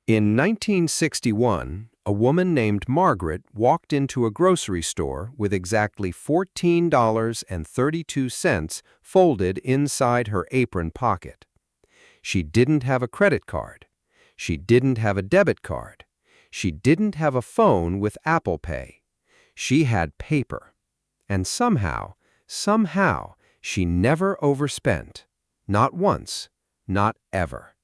In 1961, a woman named Margaret walked into a grocery store with exactly $14.32 folded inside her apron pocket. She didn't have a credit card. She didn't have a debit card. She didn't have a phone with Apple Pay. She had paper. And somehow, she never overspent. Not once, not ever.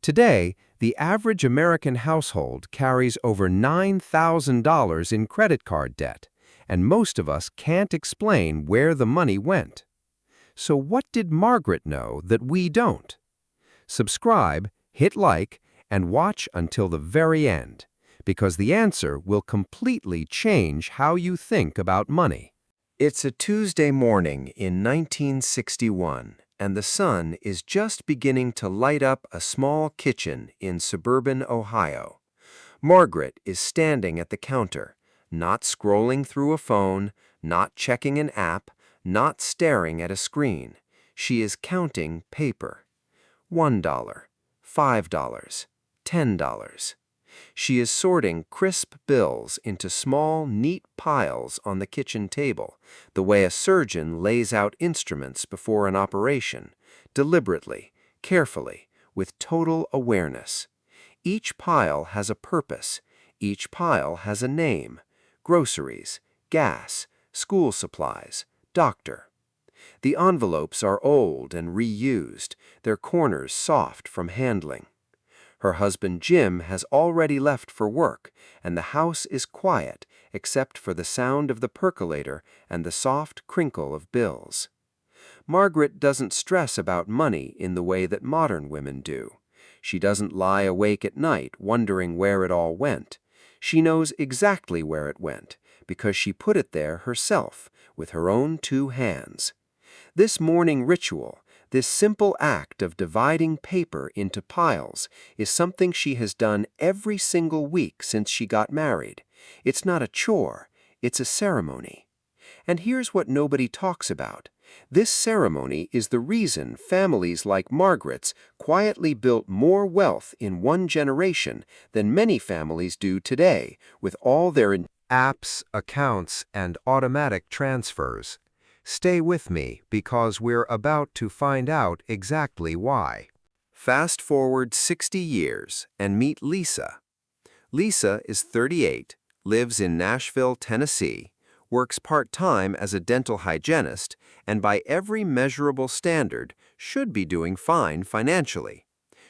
Today, the average American household carries over $9,000 in credit card debt, and most of us can't explain where the money went. So what did Margaret know that we don't? Subscribe, hit like, and watch until the very end, because the answer will completely change how you think about money. It's a Tuesday morning in 1961, and the sun is just beginning to light up a small kitchen in suburban Ohio. Margaret is standing at the counter, not scrolling through a phone, not checking an app, not staring at a screen. She is counting paper. $1, $5, $10. She is sorting crisp bills into small, neat piles on the kitchen table, the way a surgeon lays out instruments before an operation, deliberately, carefully, with total awareness. Each pile has a purpose. Each pile has a name: groceries, gas, school supplies, doctor. The envelopes are old and reused, their corners soft from handling. Her husband Jim has already left for work, and the house is quiet except for the sound of the percolator and the soft crinkle of bills. Margaret doesn't stress about money in the way that modern women do. She doesn't lie awake at night wondering where it all went. She knows exactly where it went, because she put it there herself, with her own 2 hands. This morning ritual, this simple act of dividing paper into piles, is something she has done every single week since she got married. It's not a chore, it's a ceremony. And here's what nobody talks about. This ceremony is the reason families like Margaret's quietly built more wealth in one generation than many families do today, with all their apps, accounts, and automatic transfers. Stay with me, because we're about to find out exactly why. Fast forward 60 years and meet Lisa. Lisa is 38, lives in Nashville, Tennessee, works part-time as a dental hygienist, and by every measurable standard should be doing fine financially.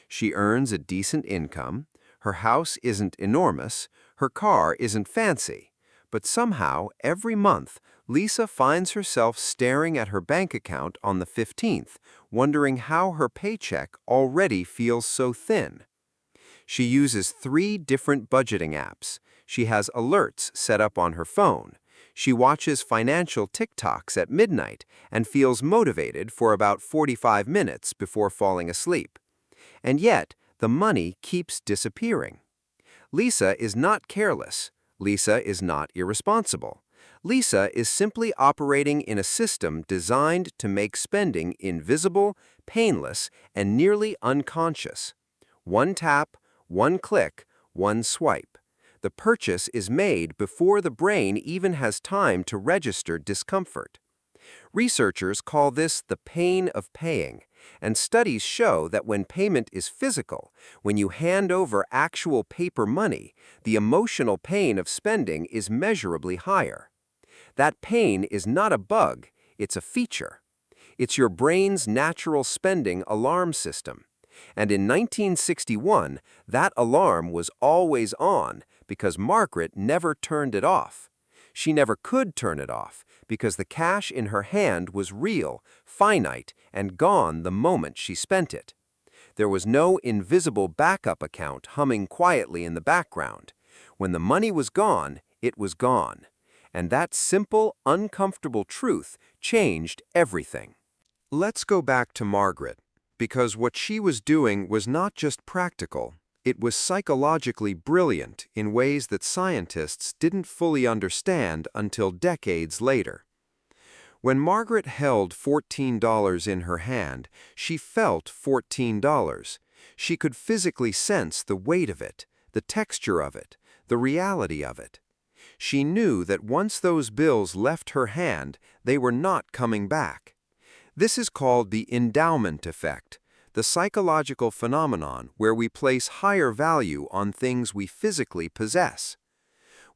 She earns a decent income, her house isn't enormous, her car isn't fancy, but somehow every month Lisa finds herself staring at her bank account on the 15th, wondering how her paycheck already feels so thin. She uses 3 different budgeting apps. She has alerts set up on her phone. She watches financial TikToks at midnight and feels motivated for about 45 minutes before falling asleep. And yet, the money keeps disappearing. Lisa is not careless. Lisa is not irresponsible. Lisa is simply operating in a system designed to make spending invisible, painless, and nearly unconscious. One tap, one click, one swipe. The purchase is made before the brain even has time to register discomfort. Researchers call this the pain of paying, and studies show that when payment is physical, when you hand over actual paper money, the emotional pain of spending is measurably higher. That pain is not a bug, it's a feature. It's your brain's natural spending alarm system. And in 1961, that alarm was always on because Margaret never turned it off. She never could turn it off because the cash in her hand was real, finite, and gone the moment she spent it. There was no invisible backup account humming quietly in the background. When the money was gone, it was gone. And that simple, uncomfortable truth changed everything. Let's go back to Margaret, because what she was doing was not just practical, it was psychologically brilliant in ways that scientists didn't fully understand until decades later. When Margaret held $14 in her hand, she felt $14. She could physically sense the weight of it, the texture of it, the reality of it. She knew that once those bills left her hand, they were not coming back. This is called the endowment effect, the psychological phenomenon where we place higher value on things we physically possess.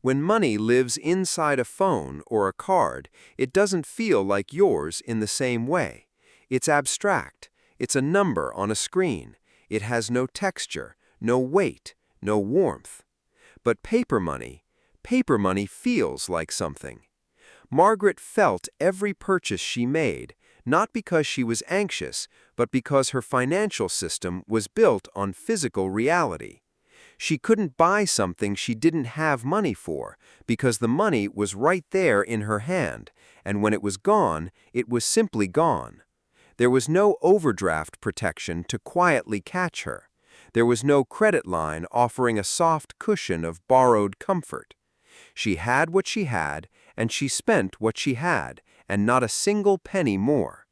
When money lives inside a phone or a card, it doesn't feel like yours in the same way. It's abstract. It's a number on a screen. It has no texture, no weight, no warmth. But paper money feels like something. Margaret felt every purchase she made, not because she was anxious, but because her financial system was built on physical reality. She couldn't buy something she didn't have money for, because the money was right there in her hand, and when it was gone, it was simply gone. There was no overdraft protection to quietly catch her. There was no credit line offering a soft cushion of borrowed comfort. She had what she had, and she spent what she had, and not a single penny more.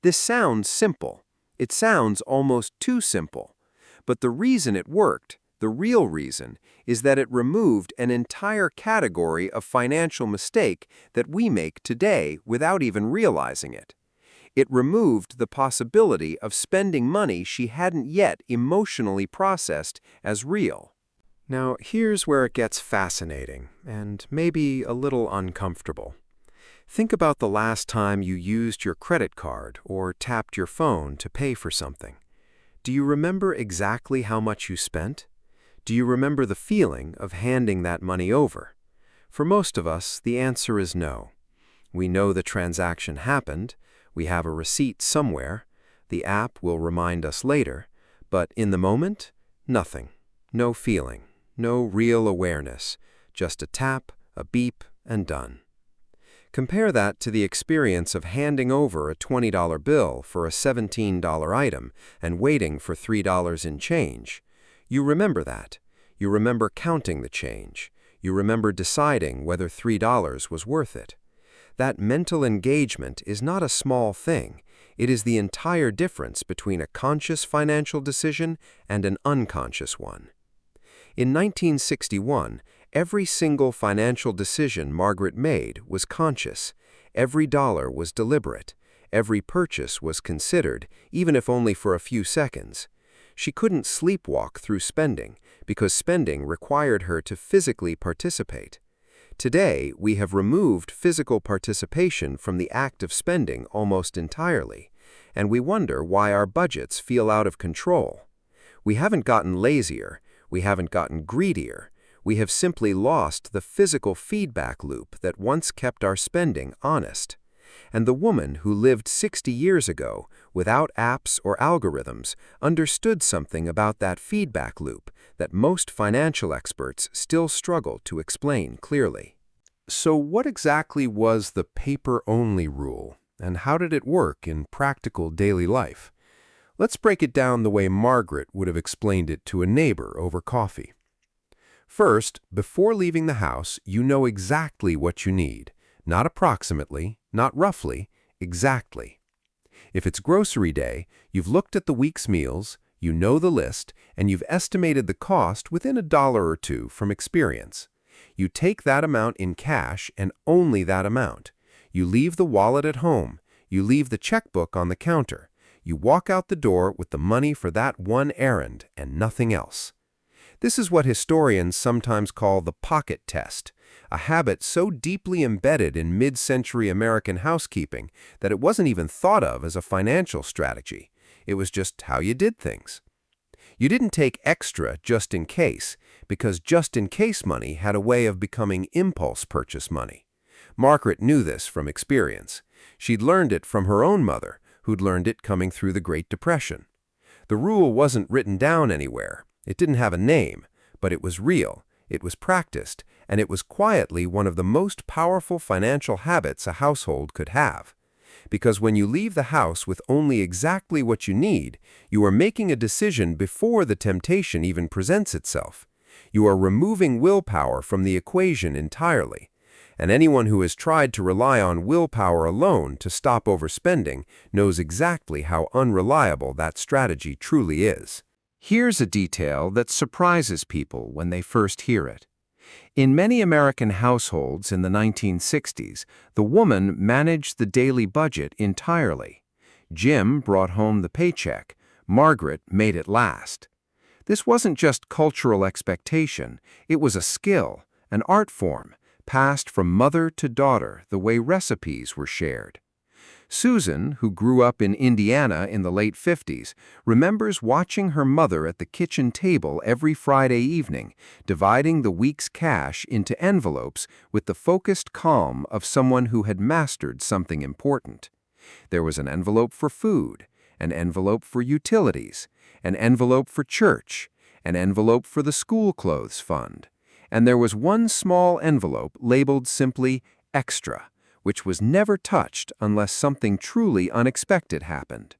This sounds simple. It sounds almost too simple. But the reason it worked, the real reason, is that it removed an entire category of financial mistake that we make today without even realizing it. It removed the possibility of spending money she hadn't yet emotionally processed as real. Now, here's where it gets fascinating, and maybe a little uncomfortable. Think about the last time you used your credit card or tapped your phone to pay for something. Do you remember exactly how much you spent? Do you remember the feeling of handing that money over? For most of us, the answer is no. We know the transaction happened, we have a receipt somewhere, the app will remind us later, but in the moment, nothing. No feeling, no real awareness, just a tap, a beep, and done. Compare that to the experience of handing over a $20 bill for a $17 item and waiting for $3 in change. You remember that. You remember counting the change. You remember deciding whether $3 was worth it. That mental engagement is not a small thing. It is the entire difference between a conscious financial decision and an unconscious one. In 1961, every single financial decision Margaret made was conscious. Every dollar was deliberate. Every purchase was considered, even if only for a few seconds. She couldn't sleepwalk through spending, because spending required her to physically participate. Today, we have removed physical participation from the act of spending almost entirely, and we wonder why our budgets feel out of control. We haven't gotten lazier, we haven't gotten greedier, we have simply lost the physical feedback loop that once kept our spending honest. And the woman who lived 60 years ago, without apps or algorithms, understood something about that feedback loop that most financial experts still struggle to explain clearly. So what exactly was the paper-only rule, and how did it work in practical daily life? Let's break it down the way Margaret would have explained it to a neighbor over coffee. First, before leaving the house, you know exactly what you need. Not approximately, not roughly, exactly. If it's grocery day, you've looked at the week's meals, you know the list, and you've estimated the cost within $1 or $2 from experience. You take that amount in cash and only that amount. You leave the wallet at home. You leave the checkbook on the counter. You walk out the door with the money for that one errand and nothing else. This is what historians sometimes call the pocket test, a habit so deeply embedded in mid-century American housekeeping that it wasn't even thought of as a financial strategy. It was just how you did things. You didn't take extra just in case, because just-in-case money had a way of becoming impulse purchase money. Margaret knew this from experience. She'd learned it from her own mother, who'd learned it coming through the Great Depression. The rule wasn't written down anywhere. It didn't have a name, but it was real, it was practiced, and it was quietly one of the most powerful financial habits a household could have. Because when you leave the house with only exactly what you need, you are making a decision before the temptation even presents itself. You are removing willpower from the equation entirely. And anyone who has tried to rely on willpower alone to stop overspending knows exactly how unreliable that strategy truly is. Here's a detail that surprises people when they first hear it. In many American households in the 1960s, the woman managed the daily budget entirely. Jim brought home the paycheck. Margaret made it last. This wasn't just cultural expectation, it was a skill, an art form, passed from mother to daughter the way recipes were shared. Susan, who grew up in Indiana in the late 50s, remembers watching her mother at the kitchen table every Friday evening, dividing the week's cash into envelopes with the focused calm of someone who had mastered something important. There was an envelope for food, an envelope for utilities, an envelope for church, an envelope for the school clothes fund, and there was one small envelope labeled simply "Extra," which was never touched unless something truly unexpected happened.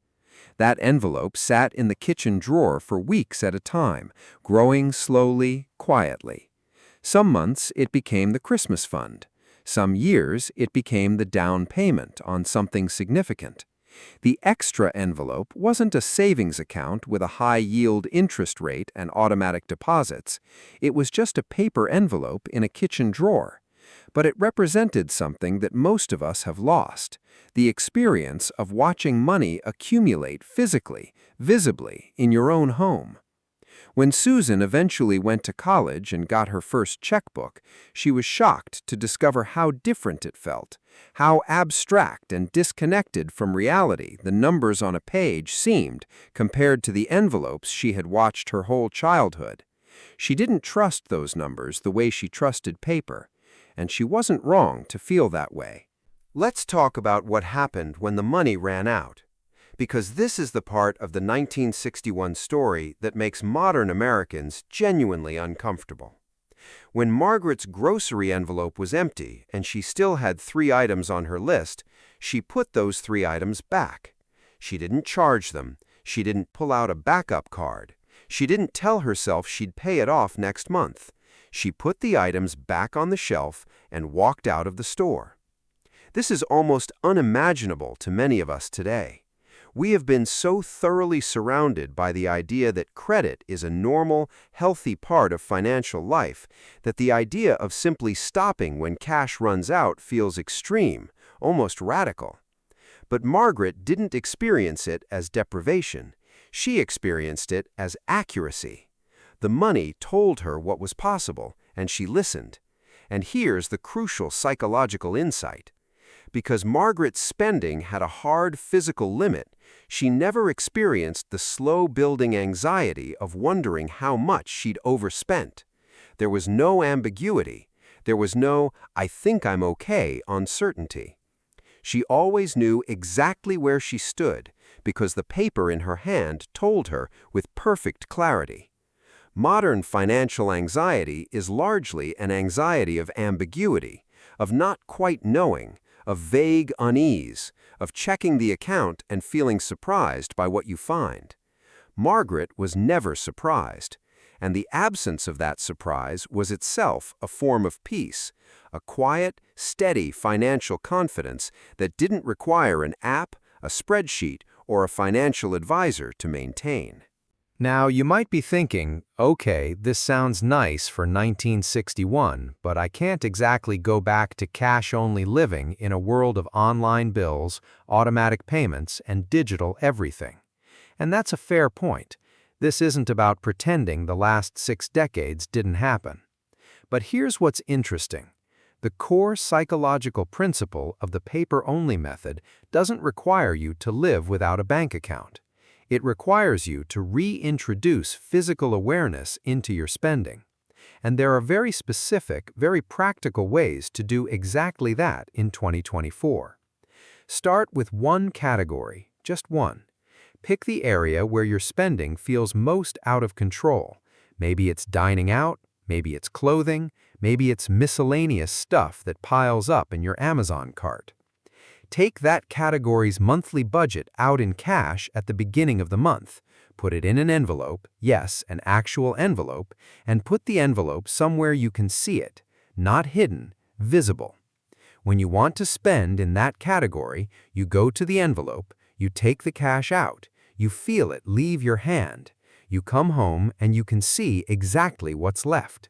That envelope sat in the kitchen drawer for weeks at a time, growing slowly, quietly. Some months it became the Christmas fund. Some years it became the down payment on something significant. The extra envelope wasn't a savings account with a high-yield interest rate and automatic deposits. It was just a paper envelope in a kitchen drawer. But it represented something that most of us have lost, the experience of watching money accumulate physically, visibly, in your own home. When Susan eventually went to college and got her first checkbook, she was shocked to discover how different it felt, how abstract and disconnected from reality the numbers on a page seemed compared to the envelopes she had watched her whole childhood. She didn't trust those numbers the way she trusted paper. And she wasn't wrong to feel that way. Let's talk about what happened when the money ran out, because this is the part of the 1961 story that makes modern Americans genuinely uncomfortable. When Margaret's grocery envelope was empty and she still had 3 items on her list, she put those 3 items back. She didn't charge them. She didn't pull out a backup card. She didn't tell herself she'd pay it off next month. She put the items back on the shelf and walked out of the store. This is almost unimaginable to many of us today. We have been so thoroughly surrounded by the idea that credit is a normal, healthy part of financial life that the idea of simply stopping when cash runs out feels extreme, almost radical. But Margaret didn't experience it as deprivation. She experienced it as accuracy. The money told her what was possible, and she listened. And here's the crucial psychological insight. Because Margaret's spending had a hard physical limit, she never experienced the slow-building anxiety of wondering how much she'd overspent. There was no ambiguity. There was no "I think I'm okay" uncertainty. She always knew exactly where she stood because the paper in her hand told her with perfect clarity. Modern financial anxiety is largely an anxiety of ambiguity, of not quite knowing, of vague unease, of checking the account and feeling surprised by what you find. Margaret was never surprised, and the absence of that surprise was itself a form of peace, a quiet, steady financial confidence that didn't require an app, a spreadsheet, or a financial advisor to maintain. Now, you might be thinking, okay, this sounds nice for 1961, but I can't exactly go back to cash-only living in a world of online bills, automatic payments, and digital everything. And that's a fair point. This isn't about pretending the last 6 decades didn't happen. But here's what's interesting. The core psychological principle of the paper-only method doesn't require you to live without a bank account. It requires you to reintroduce physical awareness into your spending. And there are very specific, very practical ways to do exactly that in 2024. Start with one category, just one. Pick the area where your spending feels most out of control. Maybe it's dining out, maybe it's clothing, maybe it's miscellaneous stuff that piles up in your Amazon cart. Take that category's monthly budget out in cash at the beginning of the month, put it in an envelope, yes, an actual envelope, and put the envelope somewhere you can see it, not hidden, visible. When you want to spend in that category, you go to the envelope, you take the cash out, you feel it leave your hand. You come home and you can see exactly what's left.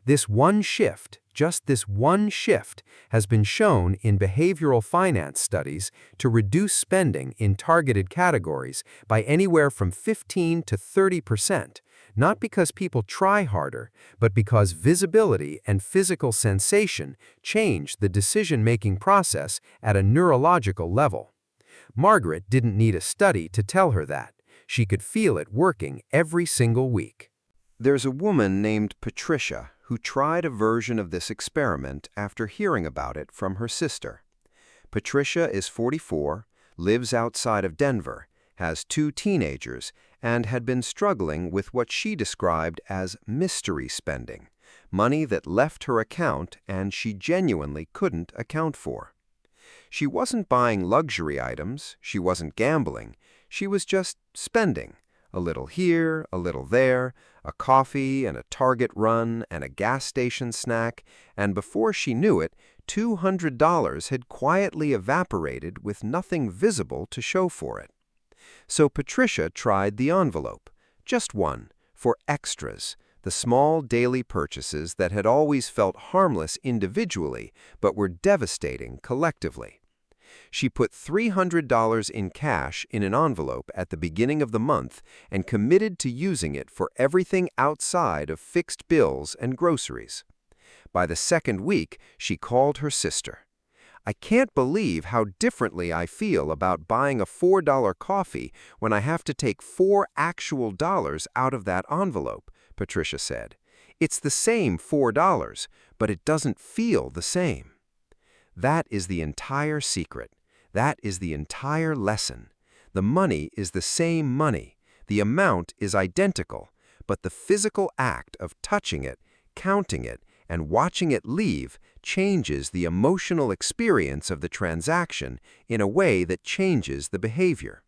This one shift, just this one shift, has been shown in behavioral finance studies to reduce spending in targeted categories by anywhere from 15 to 30%, not because people try harder, but because visibility and physical sensation change the decision-making process at a neurological level. Margaret didn't need a study to tell her that. She could feel it working every single week. There's a woman named Patricia who tried a version of this experiment after hearing about it from her sister. Patricia is 44, lives outside of Denver, has 2 teenagers, and had been struggling with what she described as mystery spending, money that left her account and she genuinely couldn't account for. She wasn't buying luxury items, she wasn't gambling, she was just spending. A little here, a little there, a coffee and a Target run and a gas station snack, and before she knew it, $200 had quietly evaporated with nothing visible to show for it. So Patricia tried the envelope, just one, for extras, the small daily purchases that had always felt harmless individually but were devastating collectively. She put $300 in cash in an envelope at the beginning of the month and committed to using it for everything outside of fixed bills and groceries. By the second week, she called her sister. "I can't believe how differently I feel about buying a $4 coffee when I have to take 4 actual dollars out of that envelope," Patricia said. "It's the same $4, but it doesn't feel the same." That is the entire secret. That is the entire lesson. The money is the same money. The amount is identical, but the physical act of touching it, counting it, and watching it leave changes the emotional experience of the transaction in a way that changes the behavior.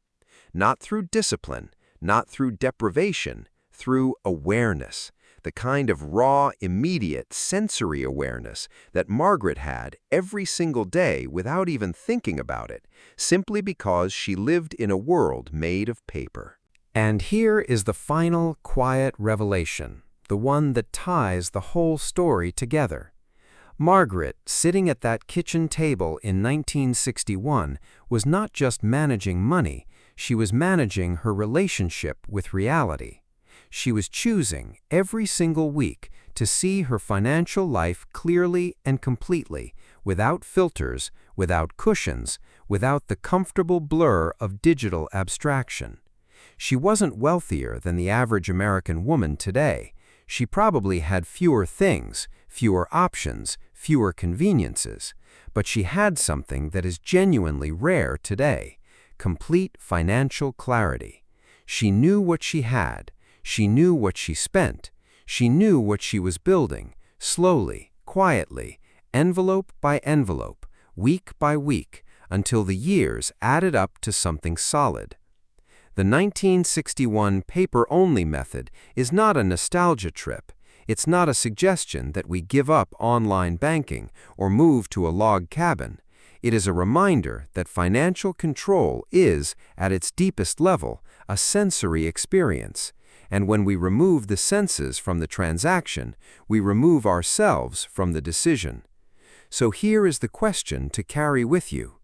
Not through discipline, not through deprivation, through awareness. The kind of raw, immediate sensory awareness that Margaret had every single day without even thinking about it, simply because she lived in a world made of paper. And here is the final, quiet revelation, the one that ties the whole story together. Margaret, sitting at that kitchen table in 1961, was not just managing money, she was managing her relationship with reality. She was choosing every single week to see her financial life clearly and completely, without filters, without cushions, without the comfortable blur of digital abstraction. She wasn't wealthier than the average American woman today. She probably had fewer things, fewer options, fewer conveniences, but she had something that is genuinely rare today: complete financial clarity. She knew what she had. She knew what she spent. She knew what she was building, slowly, quietly, envelope by envelope, week by week, until the years added up to something solid. The 1961 paper-only method is not a nostalgia trip. It's not a suggestion that we give up online banking or move to a log cabin. It is a reminder that financial control is, at its deepest level, a sensory experience. And when we remove the senses from the transaction, we remove ourselves from the decision. So here is the question to carry with you.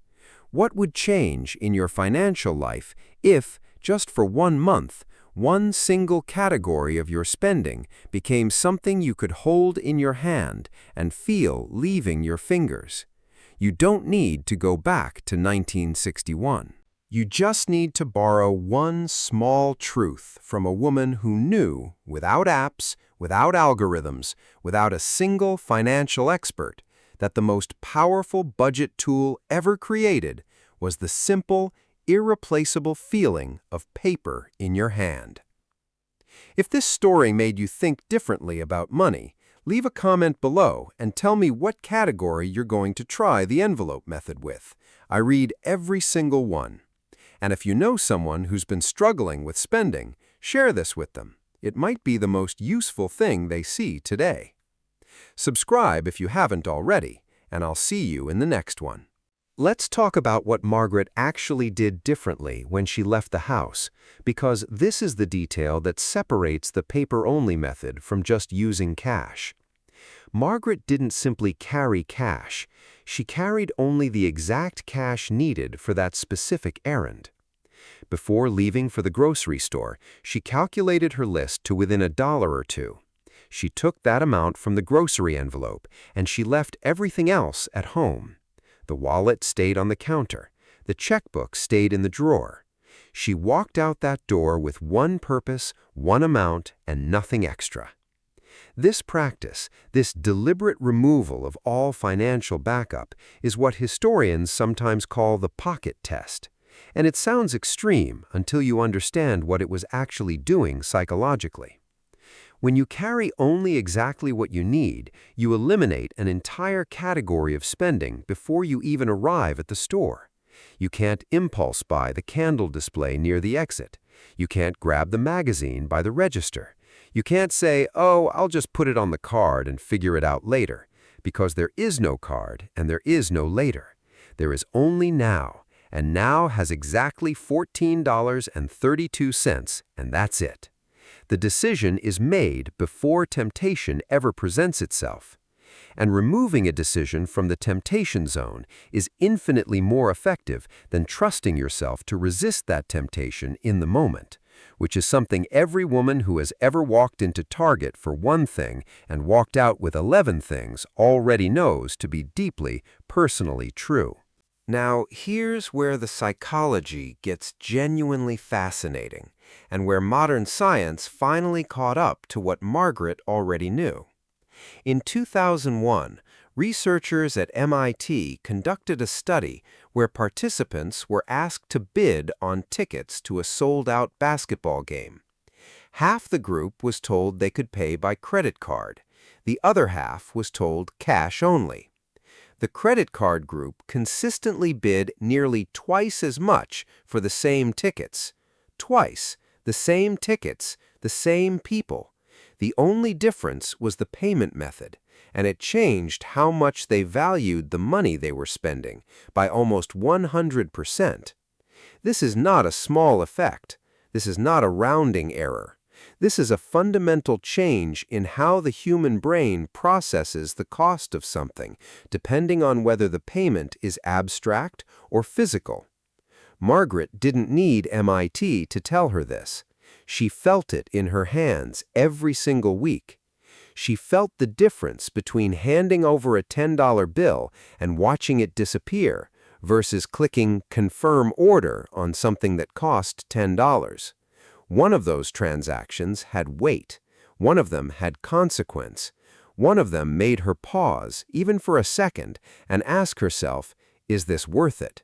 What would change in your financial life if, just for 1 month, one single category of your spending became something you could hold in your hand and feel leaving your fingers? You don't need to go back to 1961. You just need to borrow one small truth from a woman who knew, without apps, without algorithms, without a single financial expert, that the most powerful budget tool ever created was the simple, irreplaceable feeling of paper in your hand. If this story made you think differently about money, leave a comment below and tell me what category you're going to try the envelope method with. I read every single one. And if you know someone who's been struggling with spending, share this with them. It might be the most useful thing they see today. Subscribe if you haven't already, and I'll see you in the next one. Let's talk about what Margaret actually did differently when she left the house, because this is the detail that separates the paper-only method from just using cash. Margaret didn't simply carry cash. She carried only the exact cash needed for that specific errand. Before leaving for the grocery store, she calculated her list to within $1 or two. She took that amount from the grocery envelope, and she left everything else at home. The wallet stayed on the counter. The checkbook stayed in the drawer. She walked out that door with one purpose, one amount, and nothing extra. This practice, this deliberate removal of all financial backup, is what historians sometimes call the pocket test. And it sounds extreme until you understand what it was actually doing psychologically. When you carry only exactly what you need, you eliminate an entire category of spending before you even arrive at the store. You can't impulse buy the candle display near the exit. You can't grab the magazine by the register. You can't say, "Oh, I'll just put it on the card and figure it out later," because there is no card and there is no later. There is only now, and now has exactly $14.32, and that's it. The decision is made before temptation ever presents itself. And removing a decision from the temptation zone is infinitely more effective than trusting yourself to resist that temptation in the moment, which is something every woman who has ever walked into Target for one thing and walked out with 11 things already knows to be deeply, personally true. Now, here's where the psychology gets genuinely fascinating, and where modern science finally caught up to what Margaret already knew. In 2001, researchers at MIT conducted a study where participants were asked to bid on tickets to a sold-out basketball game. Half the group was told they could pay by credit card. The other half was told cash only. The credit card group consistently bid nearly twice as much for the same tickets. Twice. The same tickets, the same people. The only difference was the payment method, and it changed how much they valued the money they were spending by almost 100%. This is not a small effect. This is not a rounding error. This is a fundamental change in how the human brain processes the cost of something, depending on whether the payment is abstract or physical. Margaret didn't need MIT to tell her this. She felt it in her hands every single week. She felt the difference between handing over a $10 bill and watching it disappear versus clicking Confirm Order on something that cost $10. One of those transactions had weight. One of them had consequence. One of them made her pause, even for a second, and ask herself, "Is this worth it?"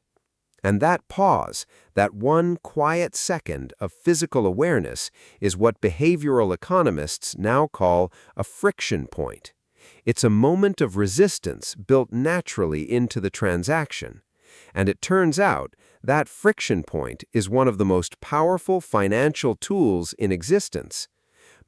And that pause, that one quiet second of physical awareness, is what behavioral economists now call a friction point. It's a moment of resistance built naturally into the transaction. And it turns out that friction point is one of the most powerful financial tools in existence.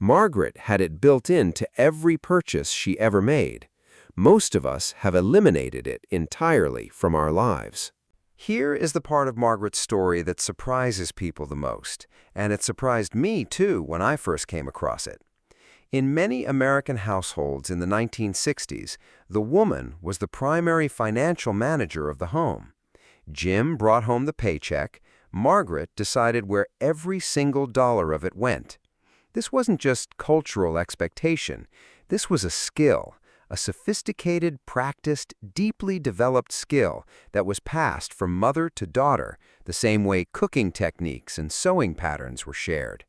Margaret had it built into every purchase she ever made. Most of us have eliminated it entirely from our lives. Here is the part of Margaret's story that surprises people the most, and it surprised me too when I first came across it. In many American households in the 1960s, the woman was the primary financial manager of the home. Jim brought home the paycheck. Margaret decided where every single dollar of it went. This wasn't just cultural expectation. This was a skill, a sophisticated, practiced, deeply developed skill that was passed from mother to daughter, the same way cooking techniques and sewing patterns were shared.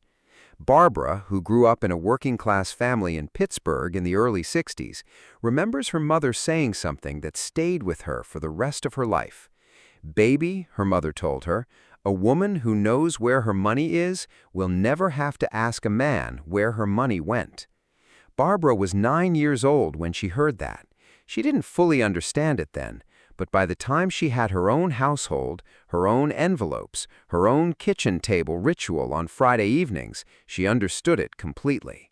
Barbara, who grew up in a working-class family in Pittsburgh in the early 60s, remembers her mother saying something that stayed with her for the rest of her life. "Baby," her mother told her, "a woman who knows where her money is will never have to ask a man where her money went." Barbara was 9 years old when she heard that. She didn't fully understand it then, but by the time she had her own household, her own envelopes, her own kitchen table ritual on Friday evenings, she understood it completely.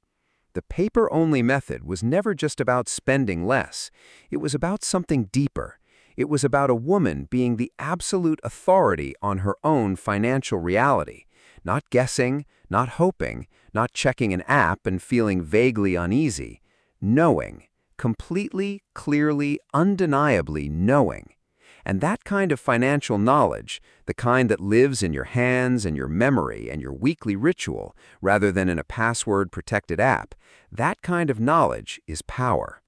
The paper-only method was never just about spending less. It was about something deeper. It was about a woman being the absolute authority on her own financial reality, not guessing, not hoping, not checking an app and feeling vaguely uneasy, knowing, completely, clearly, undeniably knowing. And that kind of financial knowledge, the kind that lives in your hands and your memory and your weekly ritual, rather than in a password-protected app, that kind of knowledge is power.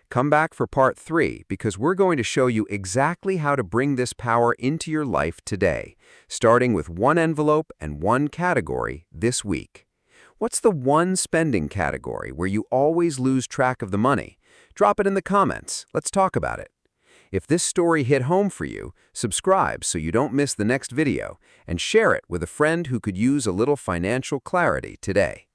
Come back for part 3 because we're going to show you exactly how to bring this power into your life today, starting with one envelope and one category this week. What's the one spending category where you always lose track of the money? Drop it in the comments. Let's talk about it. If this story hit home for you, subscribe so you don't miss the next video, and share it with a friend who could use a little financial clarity today.